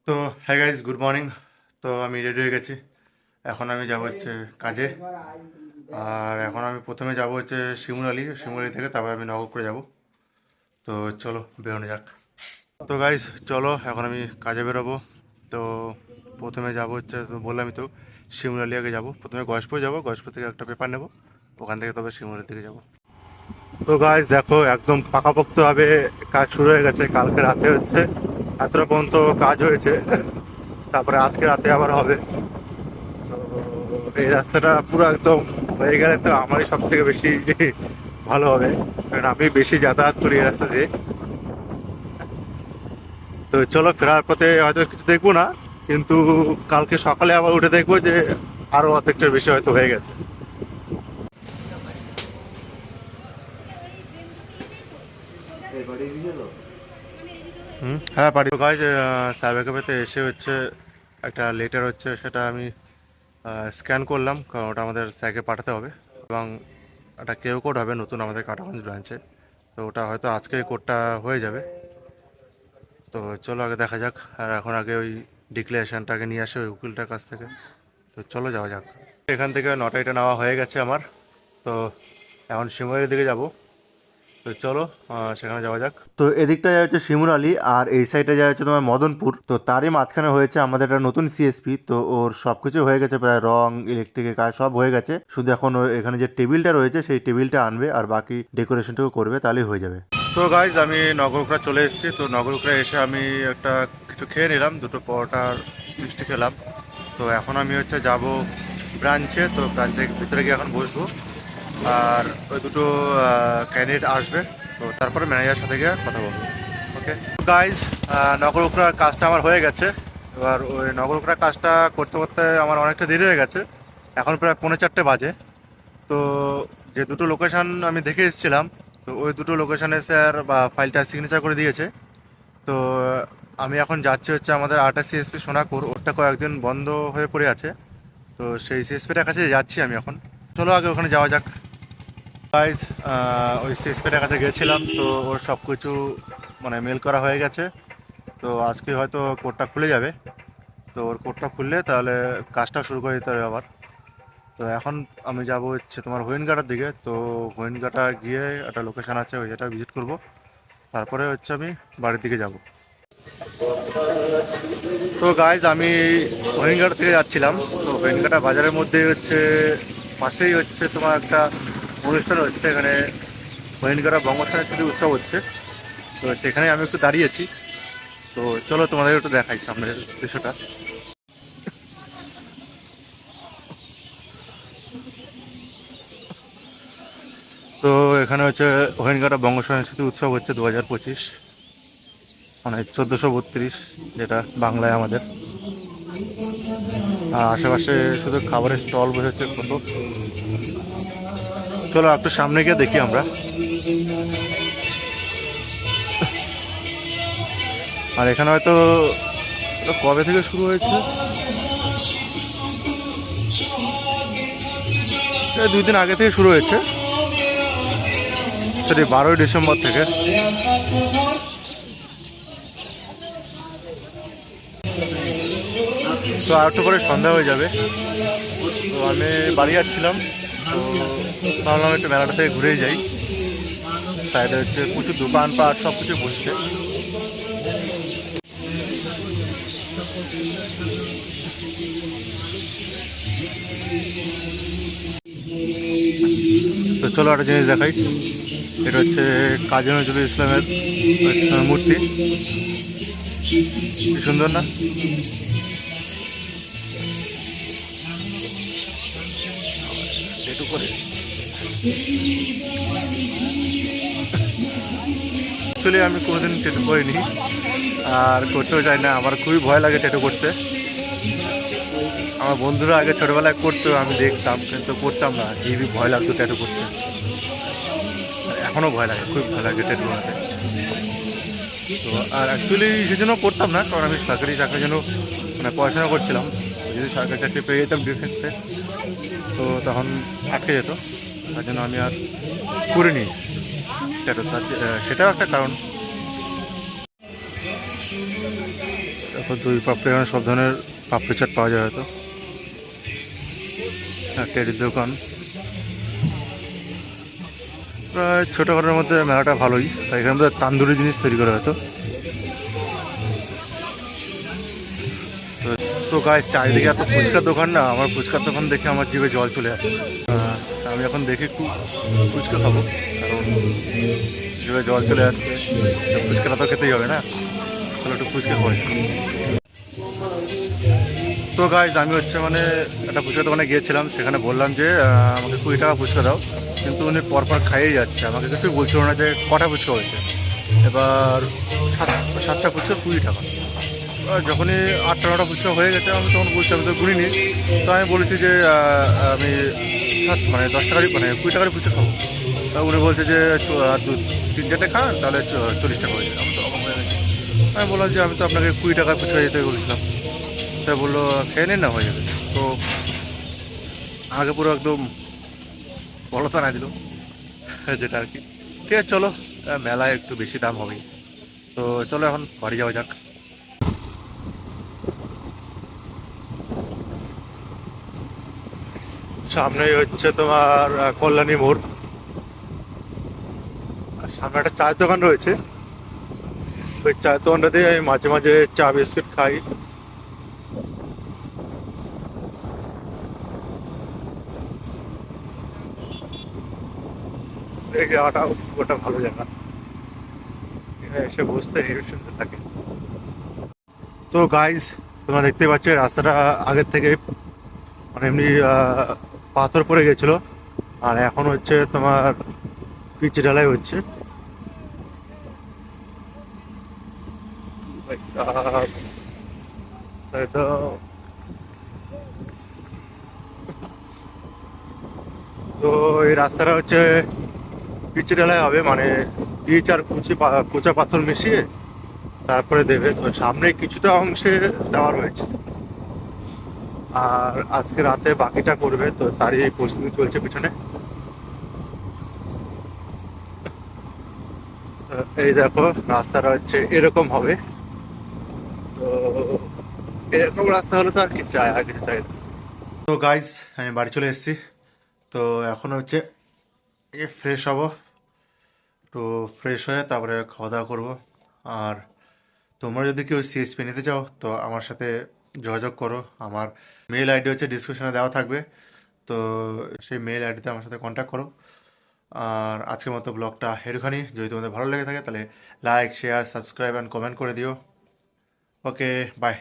তো হ্যাঁ guys, good morning. তো আমি রেডি হয়ে গেছি। এখন আমি যাব হচ্ছে কাজে। আর এখন আমি প্রথমে যাব হচ্ছে শিমুরালি। শিমুরালি থেকে তারপর আমি নগরপুরে যাব। তো চলো বেরোনো যাক। তো গাইজ চলো, এখন আমি কাজে বেরোবো। তো প্রথমে যাব হচ্ছে, তো বললামই তো, শিমুরালি আগে যাব। প্রথমে গয়েশপুর যাব, গয়েশপুর থেকে একটা পেপার নেব, ওখান থেকে তবে শিমুরালি থেকে যাব। তো গাইজ দেখো, একদম পাকাপোক্তভাবে কাজ শুরু হয়ে গেছে। কালকে রাতে হচ্ছে এতটা পর্যন্ত কাজ হয়েছে, তারপরে আজকে রাতে আবার হবে। তো এই রাস্তাটা পুরো একদম হয়ে গেলে তো আমারই সব থেকে বেশি ভালো হবে, কারণ আমি বেশি যাতায়াত করি এই রাস্তা দিয়ে। তো চলো, ফেরার পথে হয়তো কিছু দেখবো না, কিন্তু কালকে সকালে আবার উঠে দেখবো যে আরো অর্ধেকটার বেশি হয়তো হয়ে গেছে। হ্যাঁ পারি। তো গাইজ, সাইবার ক্যাফেতে এসে হচ্ছে একটা লেটার হচ্ছে, সেটা আমি স্ক্যান করলাম, কারণ ওটা আমাদের স্যারকে পাঠাতে হবে। এবং একটা কেউ কোড হবে নতুন আমাদের কাটাগঞ্জ ব্রাঞ্চে। তো ওটা হয়তো আজকে কোডটা হয়ে যাবে। তো চলো আগে দেখা যাক। আর এখন আগে ওই ডিক্লারেশনটাকে নিয়ে আসে ওই উকিলটার কাছ থেকে। তো চলো যাওয়া যাক। এখান থেকে নটাইটা নেওয়া হয়ে গেছে আমার। তো এখন শিমুরালির দিকে যাব। তো চলো সেখানে যাওয়া যাক। তো এদিকটা যায় হচ্ছে শিমুরালি, আর এই সাইডে যায় হচ্ছে তোমার মদনপুর। তো তারই মাঝখানে হয়েছে আমাদের একটা নতুন সিএসপি। তো ওর সবকিছু হয়ে গেছে, প্রায় রং ইলেকট্রিকের কাজ সব হয়ে গেছে। শুধু এখন এখানে যে টেবিলটা রয়েছে সেই টেবিলটা আনবে, আর বাকি ডেকোরেশনটুকু করবে, তাহলেই হয়ে যাবে। তো গাইজ, আমি নগরকুড়া চলে এসেছি। তো নগরকুড়া এসে আমি একটা কিছু খেয়ে নিলাম, দুটো পরোটার মিষ্টি খেলাম। তো এখন আমি হচ্ছে যাব ব্রাঞ্চে। তো ব্রাঞ্চের ভিতরে গিয়ে এখন বসবো। আর ওই দুটো ক্যান্ডিডেট আসবে, তো তারপরে ম্যানেজারের সাথে গিয়ে কথা বলবো। ওকে গাইজ, নগর উকরার কাজটা আমার হয়ে গেছে। এবার ওই নগর উকরার কাজটা করতে করতে আমার অনেকটা দেরি হয়ে গেছে। এখন প্রায় 3:45 বাজে। তো যে দুটো লোকেশন আমি দেখে এসেছিলাম, তো ওই দুটো লোকেশনে স্যার বা ফাইলটা সিগনেচার করে দিয়েছে। তো আমি এখন যাচ্ছি হচ্ছে আমাদের আরটা সিএসপি সোনাকুর, ওটা কয়েকদিন বন্ধ হয়ে পড়ে আছে। তো সেই সিএসপিটার কাছে যাচ্ছি আমি এখন। চলো আগে ওখানে যাওয়া যাক। গাইজ, ওই সিএসপিটার কাছে গেছিলাম, তো ওর সব কিছু মানে মেল করা হয়ে গেছে। তো আজকে হয়তো কোডটা খুলে যাবে। তো ওর কোডটা খুললে তাহলে কাজটা শুরু করে দিতে হবে আবার। তো এখন আমি যাব হচ্ছে তোমার হরিণঘাটার দিকে। তো হরিণঘাটা গিয়ে একটা লোকেশন আছে, ওই যেটা ভিজিট করব। তারপরে হচ্ছে আমি বাড়ির দিকে যাব। তো গাইজ, আমি হরিণঘাটা থেকে যাচ্ছিলাম। তো হরিণঘাটা বাজারের মধ্যেই হচ্ছে, পাশেই হচ্ছে তোমার একটা অনুষ্ঠান হচ্ছে এখানে, হরিণঘাটা বঙ্গ সাংস্কৃতিক উৎসব হচ্ছে। তো সেখানে আমি একটু দাঁড়িয়েছি। তো চলো তোমাদের একটু দেখাই সামনের দৃশ্যটা। তো এখানে হচ্ছে হরিণঘাটা বঙ্গ সংস্কৃতি উৎসব হচ্ছে 2025, মানে 1432, যেটা বাংলায় আমাদের। আর আশেপাশে শুধু খাবারের স্টল বসেছে কত। চলো একটু সামনে গিয়ে দেখি আমরা। আর এখানে হয়তো এটা কবে থেকে শুরু হয়েছে, 2 দিন আগে থেকে শুরু হয়েছে, সেটি 12ই ডিসেম্বর থেকে। তো আর একটু পরে সন্ধ্যা হয়ে যাবে। তো আমি বাড়ি যাচ্ছিলাম। তো ভাবলাম একটু মেলাটা থেকে ঘুরেই যাই। সাইডে হচ্ছে প্রচুর দোকানপাট সব কিছু বসছে। তো চলো একটা জিনিস দেখাই। এটা হচ্ছে কাজী নজরুল ইসলামের মূর্তি। কি সুন্দর না? একটু করে অ্যাকচুয়ালি আমি কোনোদিন ট্যাটু করিনি, আর করতেও চাই না। আমার খুবই ভয় লাগে ট্যাটু করতে। আমার বন্ধুরা আগে ছোটবেলায় করতো, আমি দেখতাম, কিন্তু করতাম না। হেবি ভয় লাগতো ট্যাটু করতে। এখনও ভয় লাগে, খুব ভয় লাগে ট্যাটু বানাতে। তো আর অ্যাকচুয়ালি সেই জন্য করতাম না, কারণ আমি সরকারি চাকরির জন্য মানে পড়াশোনা করছিলাম। যদি সরকারি চাকরি পেয়ে যেতাম ডিফেন্সে, তো তখন আটকে যেত। তার জন্য আমি আর করিনি ট্যাটু। সেটাও একটা কারণ। তো এখন দই পাপড়ি, এখানে সব ধরনের পাপড়ি চাট পাওয়া যায় হয়তো। টেরির দোকান, প্রায় ছোটোখাটোর মধ্যে মেলাটা ভালোই। এখানে মধ্যে তান্দুরি জিনিস তৈরি করা হয়তো। তো গাইস, চারিদিকে এত ফুচকার দোকান না, আমার ফুচকার দোকান দেখে আমার জিভে জল চলে আসছে। আমি এখন দেখি একটু ফুচকা খাবো, কারণ জিভে জল চলে আসছে। ফুচকাটা তো খেতেই হবে না, চলো একটু ফুচকা খাই। তো গাইস, আমি মানে একটা ফুচকা দোকানে গিয়েছিলাম, সেখানে বললাম যে আমাকে 20 টাকা ফুচকা দাও, কিন্তু উনি পরপর খাইয়েই যাচ্ছে, আমাকে কিছুই বলছিল না যে কটা ফুচকা হয়েছে। এবার 7টা ফুচকা 20 টাকা। যখনই 8টা 9টা ফুচকা হয়ে গেছে, আমি তখন বলছি আমি তো গুনিনি। তো আমি বলেছি যে আমি 10 টাকারই 20 টাকারই ফুচকা খাবো। তা উনি বলছে যে আর 3-4টে খান, তাহলে 40 টাকা হয়ে যাবে। আমি তো অবাক হয়ে গেছি। আমি বললাম যে আমি তো আপনাকে 20 টাকার ফুচকা দিতে বলেছিলাম। তা বললো খেয়ে নিন না, হয়ে যাবে। তো আমাকে পুরো একদম বলতা না দিল, যেটা আর কি। ঠিক আছে, চলো, মেলায় একটু বেশি দাম হবেই। তো চলো এখন বাড়ি যাওয়া যাক। সামনেই হচ্ছে তোমার কল্যাণী মোড়। আর সামনে একটা চায়ের দোকান রয়েছে, ওই চায়ের দোকানটা দিয়ে আমি মাঝে মাঝে চা বিস্কুট খাই। এই জায়গাটা ওটা ভালো জায়গা, এখানে এসে বসতে হেভি সুন্দর থাকে। তো গাইজ, তোমরা দেখতে পাচ্ছ রাস্তাটা আগের থেকে এমনি পাথর পড়ে গেছিলো, আর এখন হচ্ছে তোমার পিচ ঢালাই হচ্ছে। ভাই সাহাব, সাইদ- তো এই রাস্তাটা হচ্ছে পিচ ঢালাই হবে, পিচ আর কুচা পাথর মিশিয়ে তারপরে দেবে। তো সামনে কিছুটা অংশে দেওয়া রয়েছে, আর আজকে রাতে বাকিটা করবে, তো তারই প্রস্তুতি চলছে পিছনে। তো এই দেখো, রাস্তাটা হচ্ছে এরকম হবে। তো এরকম রাস্তা হলে তো আর কি চাই, আর কিছু চাই না। তো গাইস, আমি বাড়ি চলে এসেছি। তো এখন হচ্ছে ফ্রেশ হব, তো ফ্রেশ হয়ে তারপরে খাওয়া দাওয়া করবো। আর তোমরা যদি কেউ সিএসপি নিতে চাও, তো আমার সাথে যোগাযোগ করো। আমার মেল আইডি হচ্ছে ডিসক্রিপশনে দেওয়া থাকবে, তো সেই মেল আইডিতে আমার সাথে কন্ট্যাক্ট করো। আর আজকের মতো ব্লগটা এটুখানি। যদি তোমাদের ভালো লেগে থাকে, তাহলে like, share, subscribe and comment করে দিও। ওকে, বাই।